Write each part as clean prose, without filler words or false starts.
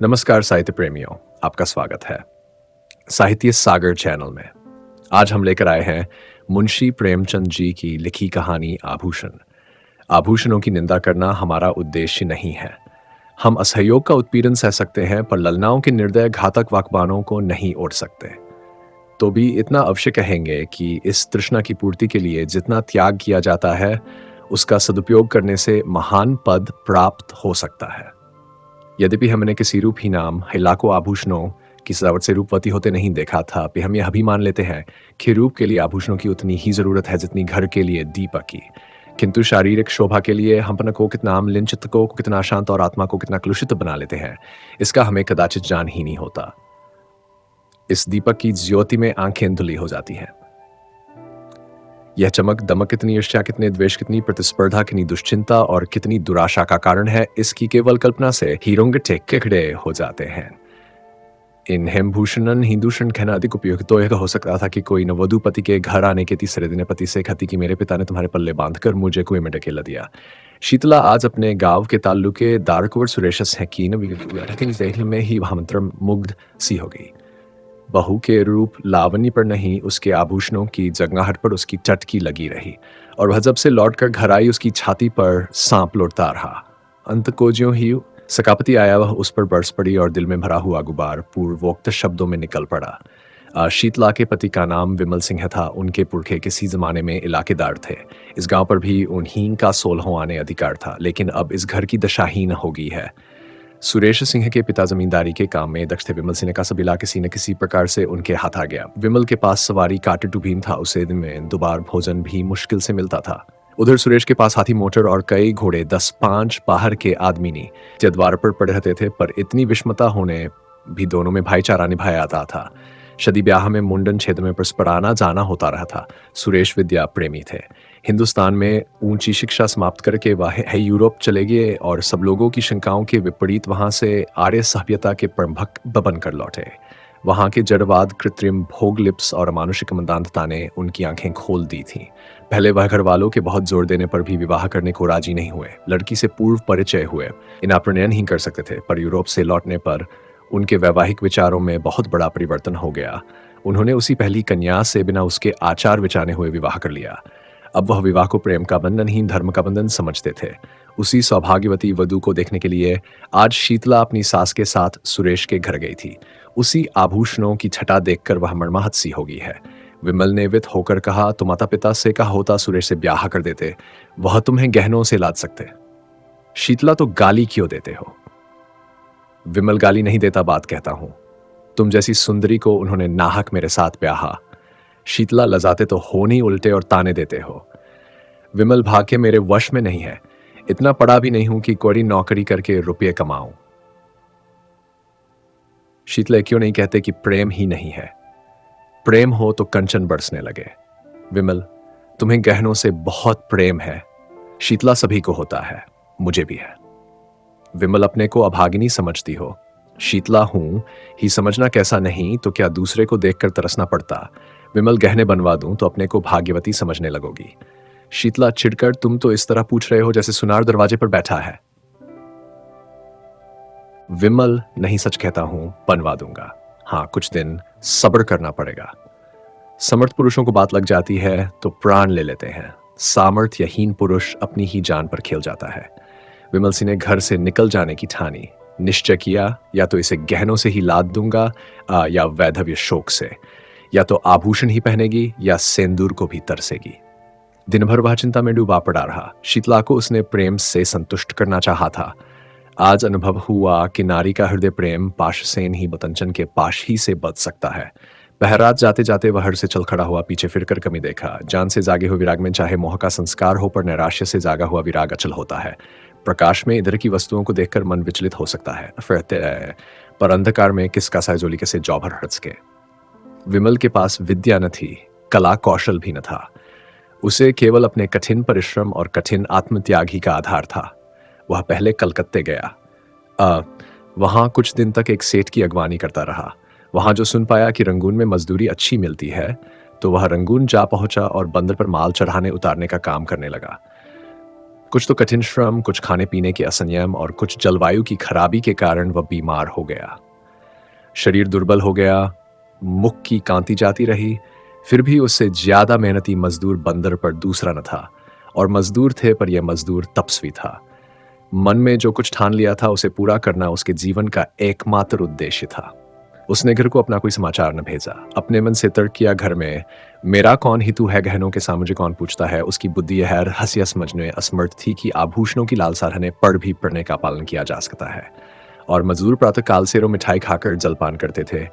नमस्कार साहित्य प्रेमियों, आपका स्वागत है साहित्य सागर चैनल में। आज हम लेकर आए हैं मुंशी प्रेमचंद जी की लिखी कहानी आभूषण। आभूषणों की निंदा करना हमारा उद्देश्य नहीं है। हम असहयोग का उत्पीड़न सह सकते हैं, पर ललनाओं के निर्दय घातक वाकबानों को नहीं ओढ़ सकते। तो भी इतना अवश्य कहेंगे कि इस तृष्णा की पूर्ति के लिए जितना त्याग किया जाता है, उसका सदुपयोग करने से महान पद प्राप्त हो सकता है। यद्यपि हमने किसी रूप ही नाम लाखों आभूषणों की सजावट से रूपवती होते नहीं देखा था, फिर हम यह भी मान लेते हैं कि रूप के लिए आभूषणों की उतनी ही जरूरत है जितनी घर के लिए दीपक की। किंतु शारीरिक शोभा के लिए हम अपन को कितना आमलिन, चित्त को कितना शांत और आत्मा को कितना कलुषित बना लेते हैं, इसका हमें कदाचित जान ही नहीं होता। इस दीपक की ज्योति में आंखें धुली हो जाती हैं। यह चमक दमक कितनी ईर्ष्या, कितने द्वेष, कितनी प्रतिस्पर्धा, कितनी दुश्चिंता और कितनी दुराशा का कारण है, इसकी केवल कल्पना से ही रोंगटे खड़े हो जाते हैं। इन हेमभूषणन हिंदूषण कहना अधिक उपयुक्त तो यह हो सकता था कि कोई नववधू पति के घर आने के तीसरे दिन पति से कहती कि मेरे पिता ने तुम्हारे पल्ले बांधकर मुझे कुएं में ढकेला दिया। शीतला आज अपने गांव के ताल्लुके दारकुवर सुरेशस है कि देखने में ही वह मंत्र मुग्ध सी हो गई। बहू के रूप लावण्य पर नहीं, उसके आभूषणों की जगनाहट पर उसकी चटकी लगी रही, और वह जब से लौटकर घर आई उसकी छाती पर सांप लौटता रहा। अंत को ज्यों ही सकापति आया, वह उस पर बरस पड़ी और दिल में भरा हुआ गुबार पूर्वोक्त शब्दों में निकल पड़ा। शीतला के पति का नाम विमल सिंह था। उनके पुरखे किसी जमाने में इलाकेदार थे। इस गांव पर भी उन्हीं का 16वां आने अधिकार था, लेकिन अब इस घर की दशाहीन हो गई है। सुरेश सिंह के पिता जमींदारी के काम में दक्ष थे। विमल सिंह का सबीला किसी न किसी प्रकार से उनके हाथ आ गया। विमल के पास सवारी काटे टुबीन था, उसे दिन में दोबार भोजन भी मुश्किल से मिलता था। उधर सुरेश के पास हाथी मोटर और कई घोड़े 10-5 बाहर के आदमी नहीं द्वार पर पड़े रहते थे, पर इतनी विषमता होने भी दोनों में भाईचारा निभाया जाता था। शादी ब्याह में मुंडन छेद में परस्पराना जाना होता रहा था। सुरेश विद्या प्रेमी थे। हिंदुस्तान में ऊंची शिक्षा समाप्त करके वह यूरोप चले गए और सब लोगों की शंकाओं के विपरीत वहां से आर्य सभ्यता के प्रमुख बनकर लौटे। वहां के जड़वाद, कृत्रिम भोग लिप्स और अमानुषिक मंदांधता ने उनकी आंखें खोल दी थीं। पहले वह घर वालों के बहुत जोर देने पर भी विवाह करने को राजी नहीं हुए। लड़की से पूर्व परिचय हुए, इन्हें प्रणयन ही कर सकते थे, पर यूरोप से लौटने पर उनके वैवाहिक विचारों में बहुत बड़ा परिवर्तन हो गया। उन्होंने उसी पहली कन्या से बिना उसके आचार विचारे हुए विवाह कर लिया। अब वह विवाह को प्रेम का बंधन ही धर्म का बंधन समझते थे। उसी सौभाग्यवती वधू को देखने के लिए आज शीतला अपनी सास के साथ सुरेश के घर गई थी। उसी आभूषणों की छटा देखकर वह मर्माहत सी हो गई है। विमल ने वित होकर कहा, तो माता पिता से कहा होता सुरेश से ब्याह कर देते, वह तुम्हें गहनों से लाद सकते। शीतला, तो गाली क्यों देते हो? विमल, गाली नहीं देता, बात कहता हूं। तुम जैसी सुंदरी को उन्होंने नाहक मेरे साथ ब्याहा। शीतला, लजाते तो हो नहीं, उल्टे और ताने देते हो। विमल, भाग्य मेरे वश में नहीं है। इतना पढ़ा भी नहीं हूं कि कोई नौकरी करके रुपये कमाऊं। शीतला, क्यों नहीं कहते कि प्रेम ही नहीं है? प्रेम हो तो कंचन बरसने लगे। विमल, तुम्हें गहनों से बहुत प्रेम है। शीतला, सभी को होता है, मुझे भी है। विमल, अपने को अभागिनी समझती हो। शीतला, हूं ही समझना कैसा नहीं तो क्या दूसरे को देखकर तरसना पड़ता। विमल, गहने बनवा दूं तो अपने को भाग्यवती समझने लगोगी। शीतला, चिढ़कर, तुम तो इस तरह पूछ रहे हो जैसे सुनार दरवाजे पर बैठा है। विमल, नहीं, सच कहता हूं, बनवा दूंगा। हाँ, कुछ दिन सब्र करना पड़ेगा। समर्थ पुरुषों को बात लग जाती है तो प्राण ले लेते हैं। सामर्थ्यहीन पुरुष अपनी ही जान पर खेल जाता है। विमल सिंह ने घर से निकल जाने की ठानी। निश्चय किया, या तो इसे गहनों से ही लाद दूंगा या वैधव्य शोक से, या तो आभूषण ही पहनेगी या सेंदूर को भी तरसेगी। दिन भर वह चिंता में डूबा पड़ा रहा। शीतला को उसने प्रेम से संतुष्ट करना चाहा था। आज अनुभव हुआ कि नारी का हृदय प्रेम पाशसेन ही बतंचन के पाश ही से बच सकता है। बहरात जाते जाते वह हर से चल खड़ा हुआ, पीछे फिरकर कमी देखा। जान से जागे हुए विराग में चाहे मोह का संस्कार हो, पर नैराश्य से जागा हुआ विराग अचल होता है। प्रकाश में इधर की वस्तुओं को देखकर मन विचलित हो सकता है, पर अंधकार में किसका साइजोली कैसे जौभर हट सके। विमल के पास विद्या न थी, कला कौशल भी न था। उसे केवल अपने कठिन परिश्रम और कठिन आत्मत्याग ही का आधार था। वह पहले कलकत्ते गया। वहां कुछ दिन तक एक सेठ की अगवानी करता रहा। वहां जो सुन पाया कि रंगून में मजदूरी अच्छी मिलती है, तो वह रंगून जा पहुंचा और बंदर पर माल चढ़ाने उतारने का काम करने लगा। कुछ तो कठिन श्रम, कुछ खाने पीने के असंयम और कुछ जलवायु की खराबी के कारण वह बीमार हो गया। शरीर दुर्बल हो गया, मुख की कांति जाती रही। फिर भी उससे ज्यादा मेहनती मजदूर बंदर पर दूसरा न था, और मजदूर थे पर यह मजदूर तपस्वी था। मन में जो कुछ ठान लिया था उसे पूरा करना उसके जीवन का एकमात्र उद्देश्य था। उसने घर को अपना कोई समाचार न भेजा। अपने मन से तर्क किया, घर में मेरा कौन हितु है, गहनों के सामने मुझे कौन पूछता है। उसकी बुद्धि यह हंसिया समझने असमर्थ थी कि आभूषणों की लालसा रहने पढ़ भी पढ़ने का पालन किया जा सकता है। और मजदूर प्रातः काल से मिठाई खाकर जलपान करते थे।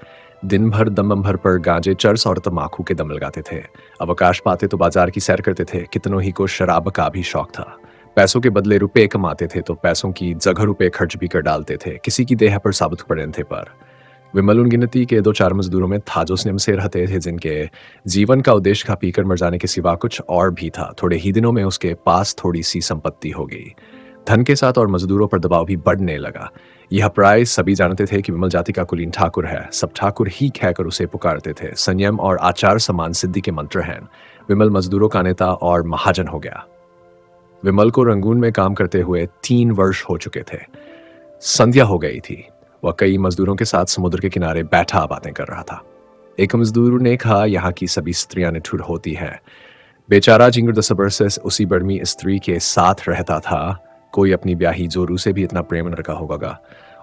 दिन भर दम भर पर गांजे, चर्स और तम्बाकू के दम लगाते थे। अवकाश पाते तो बाजार की सैर करते थे। कितनों ही को शराब का भी शौक था। पैसों के बदले रुपए कमाते थे तो पैसों की जगह रुपए खर्च भी कर डालते थे। किसी की देह पर साबुत पड़े थे। पर विमल उन गिनती के 2-4 मजदूरों में था जो स्नेह से रहते थे, जिनके जीवन का उद्देश्य खा पीकर मर जाने के सिवा कुछ और भी था। थोड़े ही दिनों में उसके पास थोड़ी सी संपत्ति हो गई। धन के साथ और मजदूरों पर दबाव भी बढ़ने लगा। यह प्राय सभी जानते थे कि विमल जाति का कुलीन ठाकुर है। सब ठाकुर ही कहकर उसे पुकारते थे। संयम और आचार समान सिद्धि के मंत्र हैं। विमल मजदूरों का नेता और महाजन हो गया। विमल को रंगून में काम करते हुए 3 वर्ष हो चुके थे। संध्या हो गई थी। वह कई मजदूरों के साथ समुद्र के किनारे बैठा बातें कर रहा था। एक मजदूर ने कहा, यहाँ की सभी स्त्रियां निठुर होती हैं। बेचारा जिंगर 10 बरस से उसी बर्मी स्त्री के साथ रहता था। कोई अपनी ब्याही जोरू से भी इतना प्रेम न रखा होगा।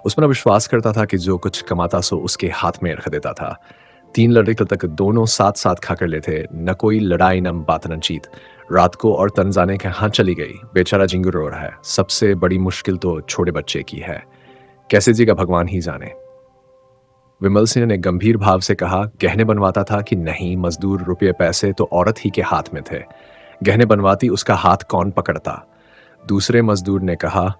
उस पर विश्वास करता था कि जो कुछ कमाता सो उसके हाथ में रख देता था। 3 लड़के तक दोनों साथ साथ खाकर लेते। न कोई लड़ाई न बात न चीत। रात को और तंजाने के हाथ चली गई। बेचारा जिंगर रो रहा है। सबसे बड़ी मुश्किल तो छोटे बच्चे की है। कैसे जीगा भगवान ही जाने। विमल सिंह ने गंभीर भाव से कहा, गहने बनवाता था कि नहीं? मजदूर, रुपये पैसे तो औरत ही के हाथ में थे। गहने बनवाती उसका हाथ कौन पकड़ता? दूसरे मजदूर ने कहा,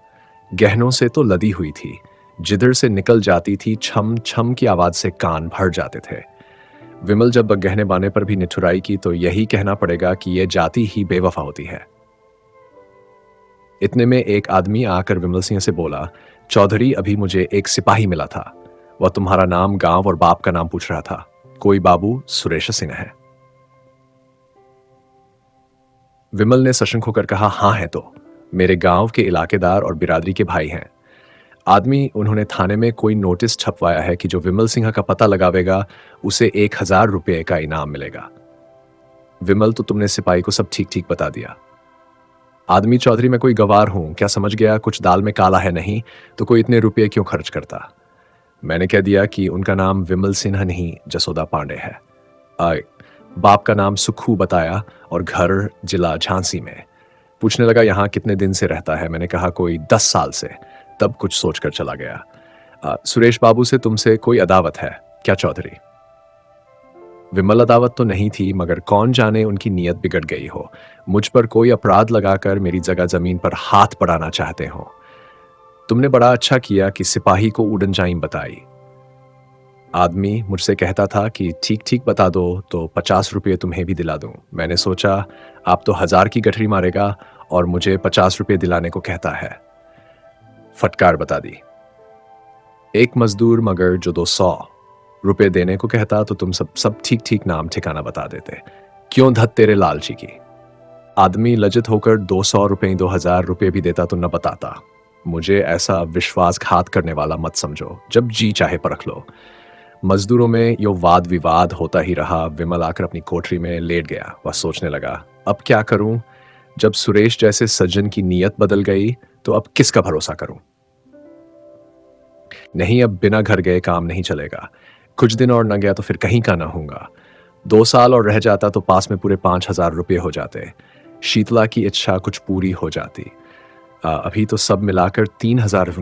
गहनों से तो लदी हुई थी। जिधर से निकल जाती थी छम छम की आवाज से कान भर जाते थे। विमल जब गहने बाने पर भी निठुराई की तो यही कहना पड़ेगा कि यह जाति ही बेवफा होती है। इतने में एक आदमी आकर विमल सिंह से बोला, चौधरी, अभी मुझे एक सिपाही मिला था। वह तुम्हारा नाम, गांव और बाप का नाम पूछ रहा था। कोई बाबू सुरेश सिंह है। विमल ने सशंक होकर कहा, हाँ है तो। मेरे गांव के इलाकेदार और बिरादरी के भाई हैं। आदमी, उन्होंने थाने में कोई नोटिस छपवाया है कि जो विमल सिंह का पता लगावेगा उसे 1000 रुपये का इनाम मिलेगा। विमल, तो तुमने सिपाही को सब ठीक ठीक बता दिया। आदमी, चौधरी, मैं कोई गवार हूं, क्या समझ गया? कुछ दाल में काला है नहीं तो कोई इतने रुपये क्यों खर्च करता? मैंने कह दिया कि उनका नाम विमल सिन्हा नहीं, जसोदा पांडे है। बाप का नाम सुखू बताया और घर जिला झांसी में। पूछने लगा, यहाँ कितने दिन से रहता है? मैंने कहा कोई 10 साल से। तब कुछ सोचकर चला गया। सुरेश बाबू से तुमसे कोई अदावत है क्या चौधरी? विमल, अदावत तो नहीं थी, मगर कौन जाने उनकी नीयत बिगड़ गई हो। मुझ पर कोई अपराध लगाकर मेरी जगह जमीन पर हाथ बढ़ाना चाहते हो। तुमने बड़ा अच्छा किया कि सिपाही को उड़न जाइन बताई। आदमी मुझसे कहता था कि ठीक ठीक बता दो तो 50 रुपये तुम्हें भी दिला दूं। मैंने सोचा आप तो 1000 की गठरी मारेगा और मुझे 50 रुपये दिलाने को कहता है। फटकार बता दी। एक मजदूर मगर जो 200 रुपये देने को कहता तो तुम सब ठीक ठीक नाम ठिकाना बता देते। क्यों धत तेरे लालची की? आदमी लज्जित होकर 200 रुपये 2000 रुपये भी देता तो न बताता। मुझे ऐसा विश्वासघात करने वाला मत समझो। जब जी चाहे परख लो। मजदूरों में यो वाद विवाद होता ही रहा। विमल आकर अपनी कोठरी में लेट गया। वह सोचने लगा, अब क्या करूं? जब सुरेश जैसे सज्जन की नीयत बदल गई तो अब किसका भरोसा करूं? नहीं, अब बिना घर गए काम नहीं चलेगा। कुछ दिन और न गया तो फिर कहीं का ना होगा। 2 साल और रह जाता तो पास में पूरे 5000 रुपये हो जाते। शीतला की इच्छा कुछ पूरी हो जाती। अभी तो सब मिलाकर 3000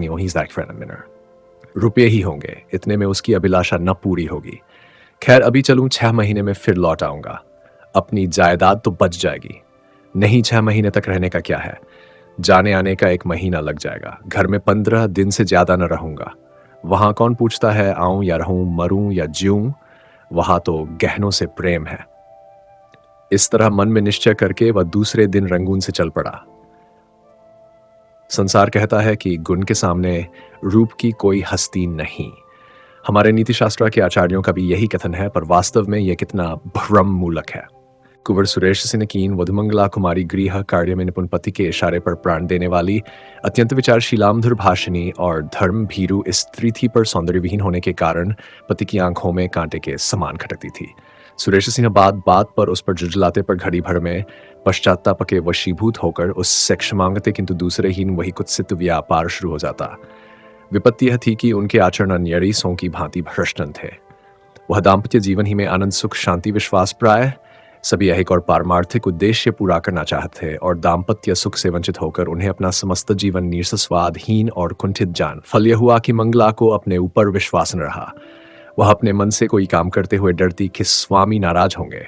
रुपये ही होंगे। इतने में उसकी अभिलाषा न पूरी होगी। खैर, अभी चलूं, 6 महीने में फिर लौट आऊंगा। अपनी जायदाद तो बच जाएगी। नहीं, 6 महीने तक रहने का क्या है? जाने आने का 1 महीना लग जाएगा। घर में 15 दिन से ज्यादा न रहूंगा। वहां कौन पूछता है आऊं या रहूं, मरूं या जीऊं? वहां तो गहनों से प्रेम है। इस तरह मन में निश्चय करके वह दूसरे दिन रंगून से चल पड़ा। संसार कहता है कि गुण के सामने रूप की कोई हस्ती नहीं। हमारे नीति शास्त्र के आचार्यों का भी यही कथन है, पर वास्तव में यह कितना भ्रम मूलक है। कुंवर सुरेश सिंह वधुमंगला कुमारी गृह कार्य में निपुण पति के इशारे पर प्राण देने वाली अत्यंत विचारशीलामधुर भाषिनी और धर्म भीरू स्त्री थी, पर सौंदर्य विहीन होने के कारण पति की आंखों में कांटे के समान खटकती थी। सुरेश सिंह बात बात पर उस पर जुझलाते, पर घड़ी भर में पश्चाताप के वशीभूत होकर उससे क्षमा मांगते, किंतु दूसरे ही वही कुत्सित व्यापार शुरू हो जाता। विपत्ति यह थी कि उनके आचरण अन्यरीसों की भांति भ्रष्टन थे। वह दाम्पत्य जीवन ही में आनंद सुख शांति विश्वास प्राय सभी ऐहिक और पारमार्थिक उद्देश्य पूरा करना चाहते थे, और दाम्पत्य सुख से वंचित होकर उन्हें अपना समस्त जीवन नीरस स्वादहीन और कुंठित जान। फल यह हुआ कि मंगला को अपने ऊपर विश्वास न रहा। वह अपने मन से कोई काम करते हुए डरती कि स्वामी नाराज होंगे।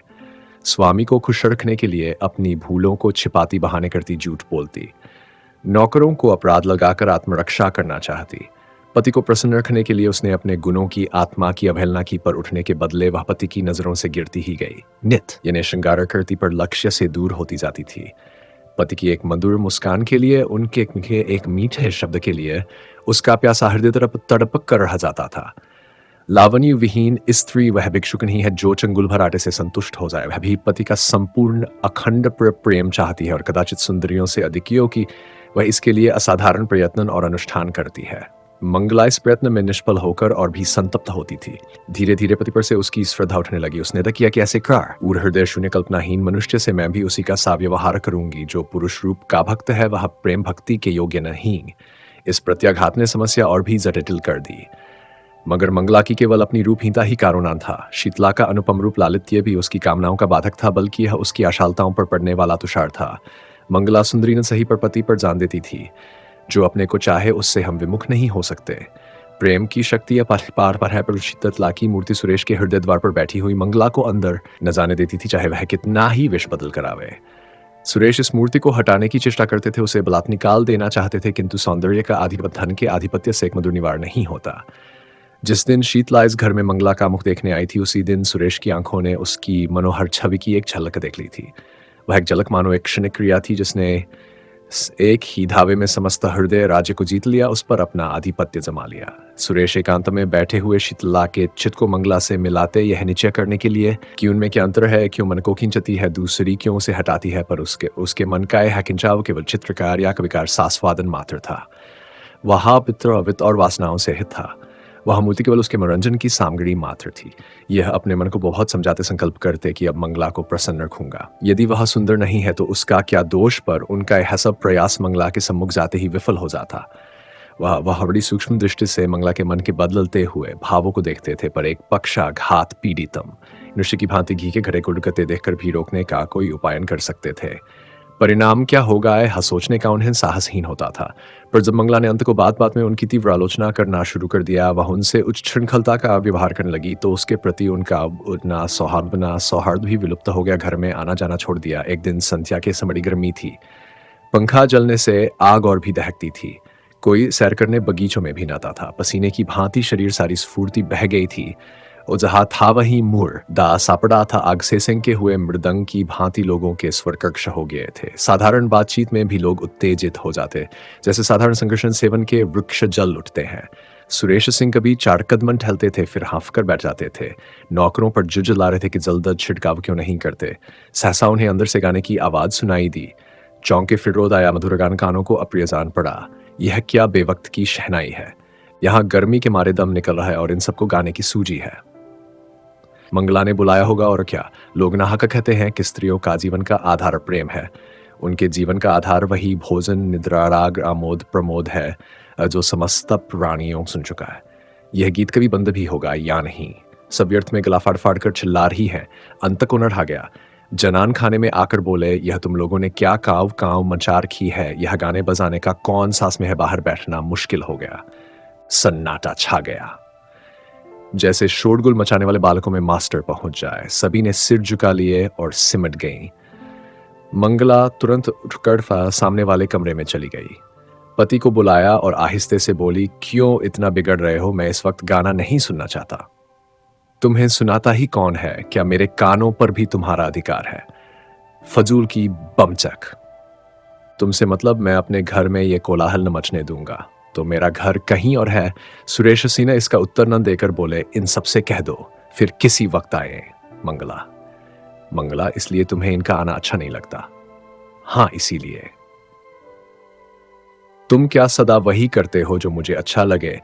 स्वामी को खुश रखने के लिए अपनी भूलों को छिपाती, बहाने करती, झूठ बोलती। नौकरों को अपराध लगाकर आत्मरक्षा करना चाहती। पति को प्रसन्न रखने के लिए उसने अपने गुणों की आत्मा की अवहेलना की, पर उठने के बदले वह पति की नजरों से गिरती ही गई। नित यानी श्रृंगार करती, पर लक्ष्य से दूर होती जाती थी। पति की एक मधुर मुस्कान के लिए, उनके एक मीठे शब्द के लिए उसका प्यासा हृदय तरफ तड़प कर रह जाता था। लावण्य विहीन स्त्री वह भिक्षुक नहीं है जो चंगुल भर आटे से संतुष्ट हो जाए। वह भी पति का संपूर्ण अखंड प्रेम चाहती है, और कदाचित सुंदरियों से अधिकियों की वह इसके लिए असाधारण प्रयत्न और अनुष्ठान करती है। मंगला इस प्रयत्न में निष्फल होकर और भी संतप्त होती थी। धीरे धीरे पति पर से उसकी श्रद्धा उठने लगी। उसने तक किया कि ऐसे कर उर हृदय शून्य कल्पनाहीन मनुष्य से मैं भी उसी का सा व्यवहार करूंगी। जो पुरुष रूप का भक्त है वह प्रेम भक्ति के योग्य नहीं। इस प्रत्याघात ने समस्या और भी जटिल कर दी। मगर मंगला की केवल अपनी रूपहीनता ही कारणवान था। शीतला का अनुपम रूप लालित्य भी उसकी कामनाओं का बाधक था, बल्कि यह उसकी आशालताओं पर पड़ने वाला तुषार था। मंगला सुंदरी न सही, पर पति पर जान देती थी। जो अपने को चाहे उससे हम विमुख नहीं हो सकते। प्रेम की शक्ति पार पर है, पर शीतला की मूर्ति सुरेश के हृदय द्वार पर बैठी हुई मंगला को अंदर न जाने देती थी, चाहे वह कितना ही विष बदल करावे। सुरेश इस मूर्ति को हटाने की चेष्टा करते थे, उसे बलात् निकाल देना चाहते थे, किंतु सौंदर्य का आधिपत्य धन के आधिपत्य से एक मधुर निवार नहीं होता। जिस दिन शीतला इस घर में मंगला का मुख देखने आई थी, उसी दिन सुरेश की आंखों ने उसकी मनोहर छवि की एक झलक देख ली थी। वह एक झलक मानो एक क्षणिक क्रिया थी, जिसने एक ही धावे में समस्त हृदय राज्य को जीत लिया, उस पर अपना आधिपत्य जमा लिया। सुरेश एकांत में बैठे हुए शीतला के चित्त को मंगला से मिलाते, यह निश्चय करने के लिए कि उनमें क्या अंतर है, क्यों मन को खींचती है, दूसरी क्यों उसे हटाती है, पर उसके मन का यह खिंचाव केवल चित्रकार या कविकार सास्वादन मात्र था। वह पित्र अवित और वासनाओं से हित था। वह मूर्ति केवल उसके मनोरंजन की सामग्री मात्र थी। यह अपने मन को बहुत समझाते संकल्प करते कि अब मंगला को प्रसन्न रखूंगा। यदि वह सुंदर नहीं है तो उसका क्या दोष, पर उनका यह सब प्रयास मंगला के सम्मुख जाते ही विफल हो जाता। वह बड़ी सूक्ष्म दृष्टि से मंगला के मन के बदलते हुए भावों को देखते थे, पर एक पक्षाघात पीड़ितम निश्चय की भांति घी के घड़े को डुकते देखकर भी रोकने का कोई उपाय कर सकते थे। परिणाम क्या होगा यह सोचने का उन्हें साहसहीन होता था। पर जब मंगला ने अंत को बात बात में उनकी तीव्र आलोचना करना शुरू कर दिया, वह उनसे उच्च श्रृंखलता का व्यवहार करने लगी, तो उसके प्रति उनका उतना सौहार्द भी विलुप्त हो गया। घर में आना जाना छोड़ दिया। एक दिन संध्या के समय गर्मी थी। पंखा जलने से आग और भी दहकती थी। कोई सैर करने बगीचों में भी नहाता था। पसीने की भांति शरीर सारी स्फूर्ति बह गई थी। और जहाँ था वहीं मूर दा सापड़ा था। आग से सेंके हुए मृदंग की भांति लोगों के स्वर कर्कश हो गए थे। साधारण बातचीत में भी लोग उत्तेजित हो जाते, जैसे साधारण संकर्षण सेवन के वृक्ष जल उठते हैं। सुरेश सिंह कभी 4 कदम टहलते थे, फिर हाँफ कर बैठ जाते थे। नौकरों पर जुझला रहे थे कि जल्द छिड़काव क्यों नहीं करते। सहसा उन्हें अंदर से गाने की आवाज सुनाई दी। चौंके फिर रोद आया। मधुर गान कानों को अप्रिय जान पड़ा। यह क्या बेवक्त की शहनाई है। यहाँ गर्मी के मारे दम निकल रहा है और इन सबको गाने की सूजी है। मंगला ने बुलाया होगा और क्या। लोग नाहक कहते हैं कि स्त्रियों का जीवन का आधार प्रेम है। उनके जीवन का आधार वही भोजन निद्रा राग आमोद प्रमोद है जो समस्त प्राणियों सुन चुका है। यह गीत कभी बंद भी होगा या नहीं। सब व्यर्थ में गला फाड़ फाड़ कर चिल्ला रही है। अंत को न ढा गया। जनान खाने में आकर बोले, यह तुम लोगों ने क्या काव काव मचा रखी है। यह गाने बजाने का कौन सास में है। बाहर बैठना मुश्किल हो गया। सन्नाटा छा गया। जैसे शोरगुल मचाने वाले बालकों में मास्टर पहुंच जाए। सभी ने सिर झुका लिए और सिमट गईं। मंगला तुरंत उठकर सामने वाले कमरे में चली गई। पति को बुलाया और आहिस्ते से बोली, क्यों इतना बिगड़ रहे हो। मैं इस वक्त गाना नहीं सुनना चाहता। तुम्हें सुनाता ही कौन है। क्या मेरे कानों पर भी तुम्हारा अधिकार है। फजूल की बमचक। तुमसे मतलब मैं अपने घर में ये कोलाहल न मचने दूंगा। तो मेरा घर कहीं और है। सुरेश सिंह ने इसका उत्तर न देकर बोले, इन सबसे कह दो फिर किसी वक्त आए। मंगला, मंगला, इसलिए तुम्हें इनका आना अच्छा नहीं लगता? हाँ, इसीलिए। तुम क्या सदा वही करते हो जो मुझे अच्छा लगे?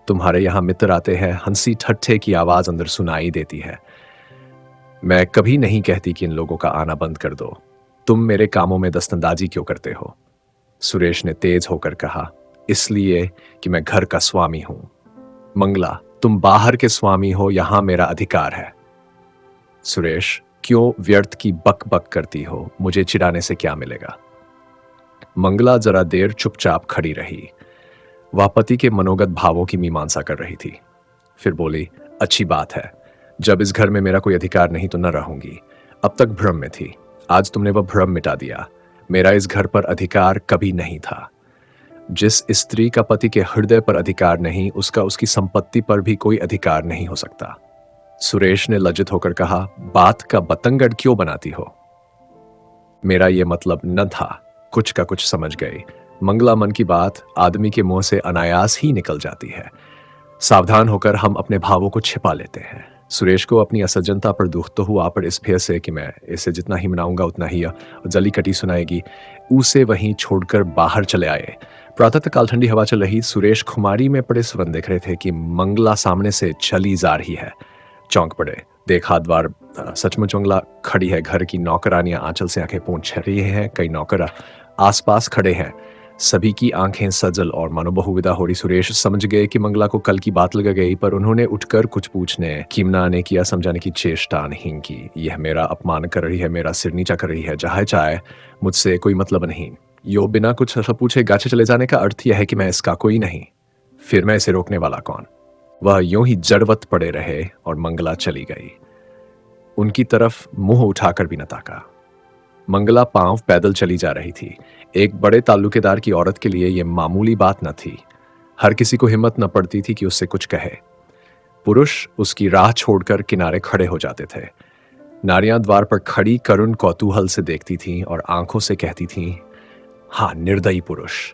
तुम्हारे यहाँ मित्र आते हैं, हंसी ठट्ठे की आवाज अंदर सुनाई देती है। मैं कभी नहीं कहती कि इन लोगों का आना बंद कर दो। तुम मेरे कामों में दस्तंदाजी क्यों करते हो? सुरेश ने तेज होकर कहा, इसलिए कि मैं घर का स्वामी हूं। मंगला, तुम बाहर के स्वामी हो, यहां मेरा अधिकार है। सुरेश, क्यों व्यर्थ की बक बक करती हो? मुझे चिढ़ाने से क्या मिलेगा? मंगला जरा देर चुपचाप खड़ी रही। वह पति के मनोगत भावों की मीमांसा कर रही थी। फिर बोली, अच्छी बात है। जब इस घर में मेरा कोई अधिकार नहीं तो न रहूंगी। अब तक भ्रम में थी, आज तुमने वह भ्रम मिटा दिया। मेरा इस घर पर अधिकार कभी नहीं था। जिस स्त्री का पति के हृदय पर अधिकार नहीं, उसका उसकी संपत्ति पर भी कोई अधिकार नहीं हो सकता। सुरेश ने लज्जित होकर कहा, बात का बतंगड़ क्यों बनाती हो? मेरा यह मतलब न था। कुछ का कुछ समझ गई। मंगला, मन की बात आदमी के मुंह से अनायास ही निकल जाती है। सावधान होकर हम अपने भावों को छिपा लेते हैं। सुरेश को अपनी असज्जनता पर दुख तो हुआ, पर इस भय से कि मैं इसे जितना ही मनाऊंगा उतना ही जली कटी सुनाएगी, उसे वहीं छोड़कर बाहर चले आए। प्रातःकाल ठंडी हवा चल रही। सुरेश खुमारी में पड़े स्वयं देख रहे थे कि मंगला सामने से चली जा रही है। चौंक पड़े। देखा द्वार सचमुच मंगला खड़ी है। घर की नौकरानियां आंचल से आंखें पोंछ रही हैं। कई नौकर आसपास खड़े हैं। सभी की आंखें सजल और मानो बहुविदा हो रही। सुरेश समझ गए कि मंगला को कल की बात लग गई, पर उन्होंने उठकर कुछ पूछने कीमना ने किया समझाने की चेष्टा नहीं की। यह मेरा अपमान कर रही है, मेरा सिर नीचा कर रही है, जहां चाहे, मुझसे कोई मतलब नहीं। यो बिना कुछ पूछे गाछे चले जाने का अर्थ यह है कि मैं इसका कोई नहीं। फिर मैं इसे रोकने वाला कौन? वह यूं ही जड़वत पड़े रहे और मंगला चली गई। उनकी तरफ मुंह उठाकर भी न ताका। मंगला पांव पैदल चली जा रही थी। एक बड़े ताल्लुकेदार की औरत के लिए यह मामूली बात न थी। हर किसी को हिम्मत न पड़ती थी कि उससे कुछ कहे। पुरुष उसकी राह छोड़कर किनारे खड़े हो जाते थे। नारियां द्वार पर खड़ी करुण कौतूहल से देखती थीं और आंखों से कहती थीं, हाँ, निर्दयी पुरुष।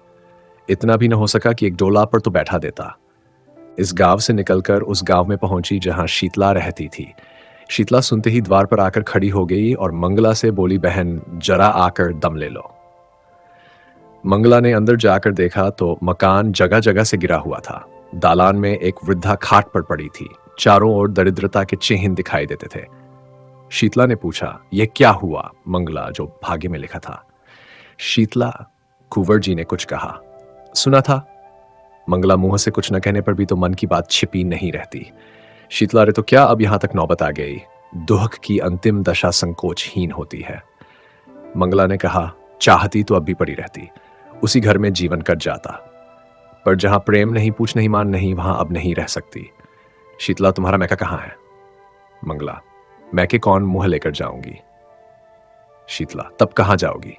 इतना भी न हो सका कि एक डोला पर तो बैठा देता। इस गांव से निकलकर उस गांव में पहुंची जहां शीतला रहती थी। शीतला सुनते ही द्वार पर आकर खड़ी हो गई और मंगला से बोली, बहन जरा आकर दम ले लो। मंगला ने अंदर जाकर देखा तो मकान जगह जगह से गिरा हुआ था। दालान में एक वृद्धा खाट पर पड़ी थी। चारों ओर दरिद्रता के चिन्ह दिखाई देते थे। शीतला ने पूछा, यह क्या हुआ? मंगला, जो भाग्य में लिखा था। शीतला, कुंवर जी ने कुछ कहा, सुना था। मंगला, मुंह से कुछ न कहने पर भी तो मन की बात छिपी नहीं रहती। शीतला, रे तो क्या अब यहां तक नौबत आ गई? दुख की अंतिम दशा संकोचहीन होती है। मंगला ने कहा, चाहती तो अब भी पड़ी रहती, उसी घर में जीवन कट जाता, पर जहां प्रेम नहीं, पूछ नहीं, मान नहीं, वहां अब नहीं रह सकती। शीतला, तुम्हारा मैका कहां है? मंगला, मैके कौन मुंह लेकर जाऊंगी? शीतला, तब कहां जाओगी?